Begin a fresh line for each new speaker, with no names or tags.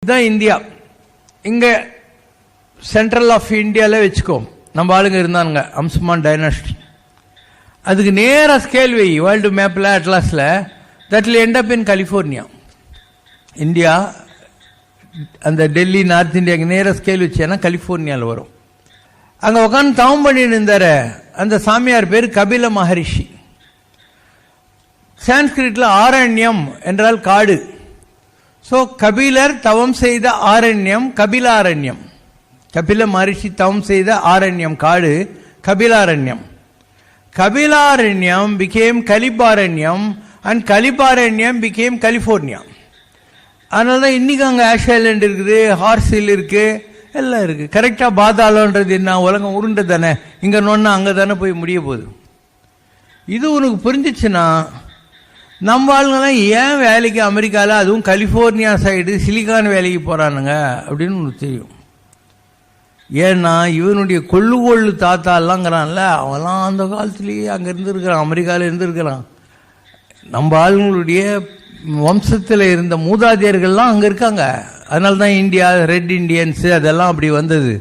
இதுதான் இந்தியா. இங்கே central of இந்தியாவில் வச்சுக்கோ, நம்ம ஆளுங்க இருந்தானுங்க அம்சுமான் டைனாஸ்டி. அதுக்கு நேராக ஸ்கேல் வை வேர்ல்டு மேப்பில் அட்லாஸில், that will end up in California. India அந்த டெல்லி நார்த் இந்தியாவுக்கு நேராக ஸ்கேல் வச்சேன்னா கலிஃபோர்னியாவில் வரும். அங்கே உட்காந்து தவம் பண்ணிட்டு இருந்தார் அந்த சாமியார் பேர் கபில மகரிஷி. சான்ஸ்கிரிட்ல ஆரண்யம் என்றால் காடு. ஸோ கபிலர் தவம் செய்த ஆரண்யம் கபிலாரண்யம். கபில மகரிஷி தவம் செய்த ஆரண்யம் காடு கபிலாரண்யம். கபிலாரண்யம் became கலிபாரண்யம் அண்ட் கலிபாரண்யம் became கலிஃபோர்னியா. அதனால தான் இன்னைக்கு அங்கே ஆஷ் ஐலண்ட் இருக்குது, ஹார்ஸ் ஹில் இருக்கு, எல்லாம் இருக்கு. கரெக்டாக பாதாளன்றது என்ன, உலகம் உருண்டை தானே, இங்கே நோன்னா அங்கே தானே போய் முடிய போகுது. இது உனக்கு புரிஞ்சிச்சுன்னா நம்ம ஆளுங்கெல்லாம் ஏன் வேலைக்கு அமெரிக்காவில் அதுவும் கலிஃபோர்னியா சைடு சிலிகான் வேலைக்கு போகிறானுங்க அப்படின்னு உனக்கு தெரியும். ஏன்னா இவனுடைய கொள்ளு தாத்தாலாங்கிறான்ல, அவன்லாம் அந்த காலத்துலேயே அங்கே இருந்துருக்கிறான், அமெரிக்காவில் இருந்துருக்கிறான். நம்ம ஆளுங்களுடைய வம்சத்தில் இருந்த மூதாதையர்கள்லாம் அங்கே இருக்காங்க. அதனால தான் இந்தியா ரெட் இண்டியன்ஸு அதெல்லாம் அப்படி வந்தது.